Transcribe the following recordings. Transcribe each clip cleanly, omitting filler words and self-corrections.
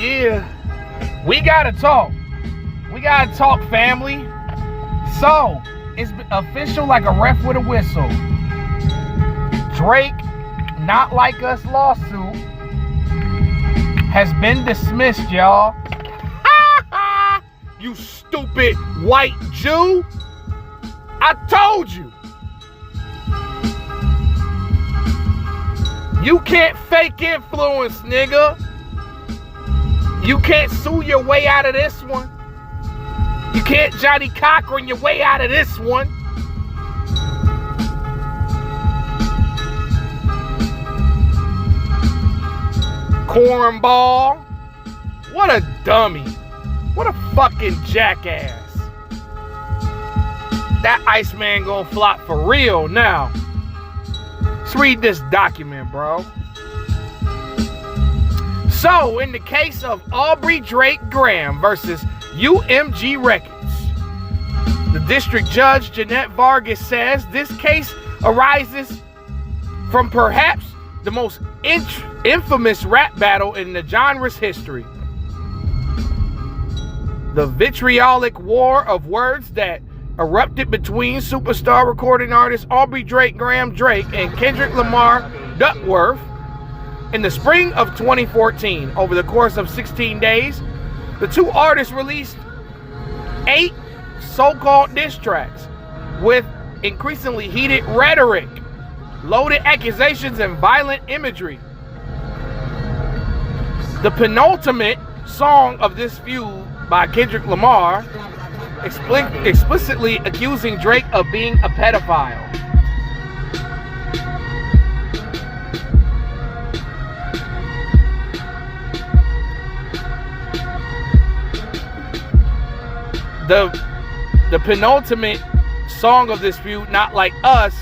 Yeah. We gotta talk. We gotta talk, family. So, it's official like a ref with a whistle. Drake, Not Like Us lawsuit has been dismissed, y'all. You stupid white Jew. I told you. You can't fake influence, nigga. You can't sue your way out of this one. You can't Johnny Cochran your way out of this one. Cornball. What a dummy. What a fucking jackass. That Iceman gonna flop for real now. Let's read this document, bro. So, in the case of Aubrey Drake Graham versus UMG Records, the district judge, Jeanette Vargas, says this case arises from perhaps the most infamous rap battle in the genre's history. The vitriolic war of words that erupted between superstar recording artist Aubrey Drake Graham Drake and Kendrick Lamar Duckworth in the spring of 2014. Over the course of 16 days, the two artists released 8 so-called diss tracks with increasingly heated rhetoric, loaded accusations, and violent imagery. The penultimate song of this feud by Kendrick Lamar explicitly accusing Drake of being a pedophile. The penultimate song of this feud, Not Like Us,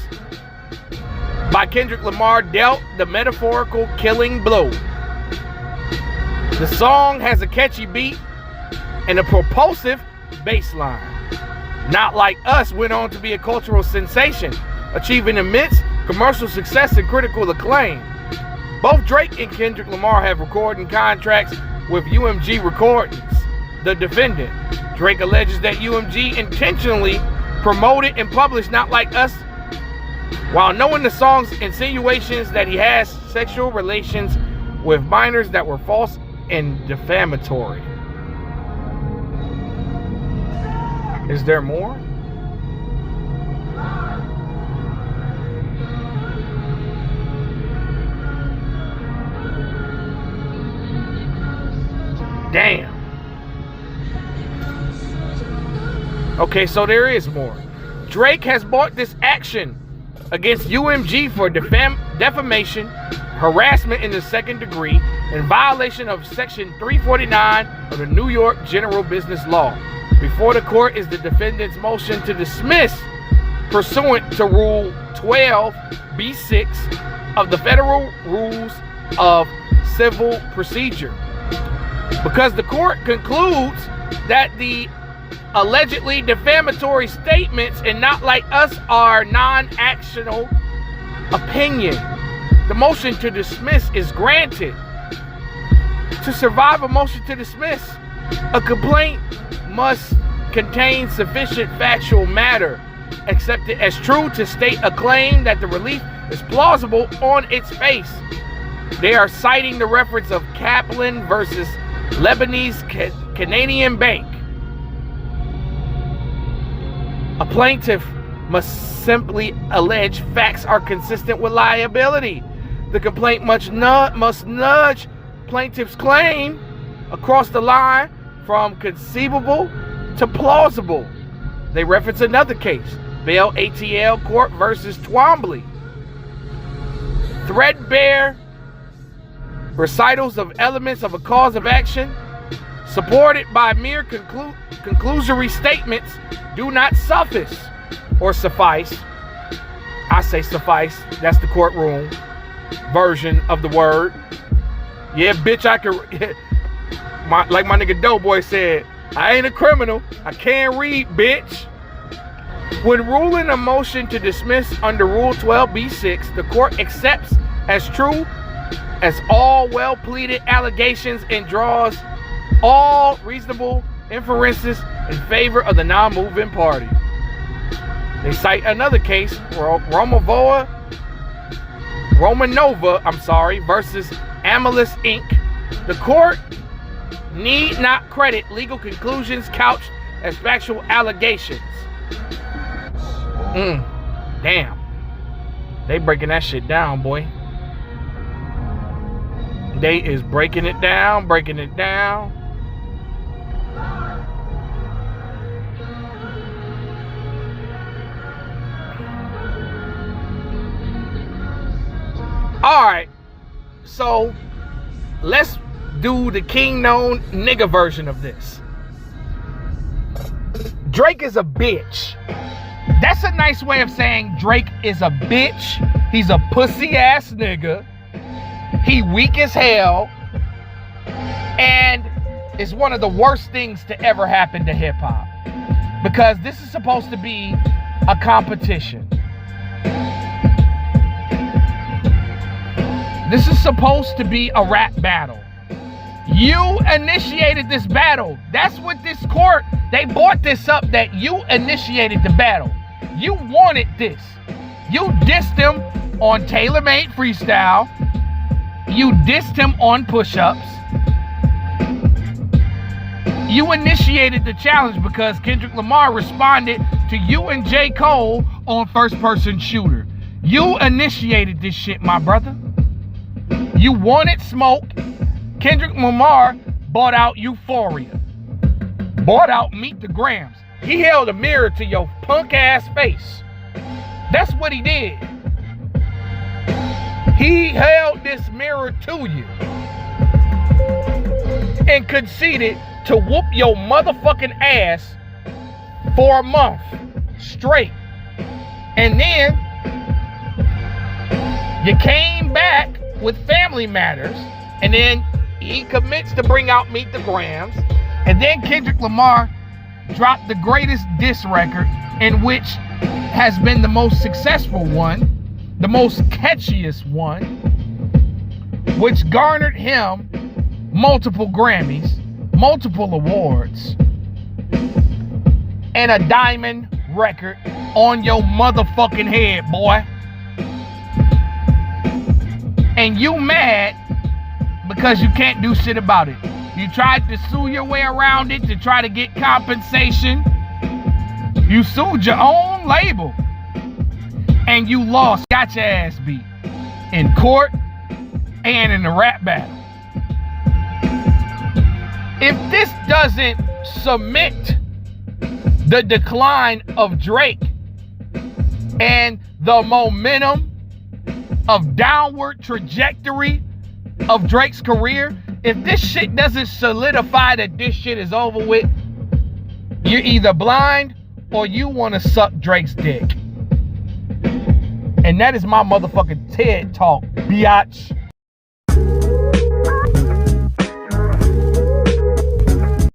by Kendrick Lamar, dealt the metaphorical killing blow. The song has a catchy beat and a propulsive bass line. Not Like Us went on to be a cultural sensation, achieving immense commercial success and critical acclaim. Both Drake and Kendrick Lamar have recording contracts with UMG Recordings, the defendant. Drake alleges that UMG intentionally promoted and published Not Like Us while knowing the song's insinuations that he has sexual relations with minors that were false and defamatory. Is there more? Damn. Okay, so there is more. Drake has brought this action against UMG for defamation, harassment in the second degree, and violation of Section 349 of the New York General Business Law. Before the court is the defendant's motion to dismiss pursuant to Rule 12b6 of the Federal Rules of Civil Procedure. Because the court concludes that the allegedly defamatory statements in Not Like Us are non-actional opinion, the motion to dismiss is granted. To survive a motion to dismiss, a complaint must contain sufficient factual matter accepted as true to state a claim that the relief is plausible on its face. They are citing the reference of Kaplan versus Lebanese Canadian Bank. A plaintiff must simply allege facts are consistent with liability. The complaint must nudge plaintiff's claim across the line from conceivable to plausible. They reference another case, Bell ATL Court versus Twombly. Threadbare recitals of elements of a cause of action supported by mere conclusory statements do not suffice or suffice. I say suffice, that's the courtroom version of the word. Yeah, bitch, I can, like my nigga Doughboy said, I ain't a criminal, I can't read, bitch. When ruling a motion to dismiss under Rule 12b6, the court accepts as true as all well-pleaded allegations and draws all reasonable inferences in favor of the non-moving party. They cite another case, Romanova versus Amelis Inc. The court need not credit legal conclusions couched as factual allegations. Damn. They breaking that shit down, boy. They is breaking it down. All right, so let's do the king known nigga version of this. Drake is a bitch. That's a nice way of saying Drake is a bitch. He's a pussy ass nigga. He weak as hell. And it's one of the worst things to ever happen to hip hop. Because this is supposed to be a competition. This is supposed to be a rap battle. You initiated this battle. That's what this court, they brought this up, that you initiated the battle. You wanted this. You dissed him on Tailor Made Freestyle. You dissed him on push-ups. You initiated the challenge because Kendrick Lamar responded to you and J. Cole on First Person Shooter. You initiated this shit, my brother. You wanted smoke. Kendrick Lamar bought out Euphoria. Bought out Meet the Grams. He held a mirror to your punk ass face. That's what he did. He held this mirror to you and conceded to whoop your motherfucking ass for a month straight. And then you came back with Family Matters, and then he commits to bring out Meet the Grams, and then Kendrick Lamar dropped the greatest diss record, in which has been the most successful one, the most catchiest one, which garnered him multiple Grammys, multiple awards, and a diamond record on your motherfucking head, boy. And you mad because you can't do shit about it. You tried to sue your way around it to try to get compensation. You sued your own label. And you lost, got your ass beat in court and in the rap battle. If this doesn't cement the decline of Drake and the momentum of downward trajectory of Drake's career, if this shit doesn't solidify that this shit is over with, you're either blind or you want to suck Drake's dick. And that is my motherfucking TED Talk, biatch.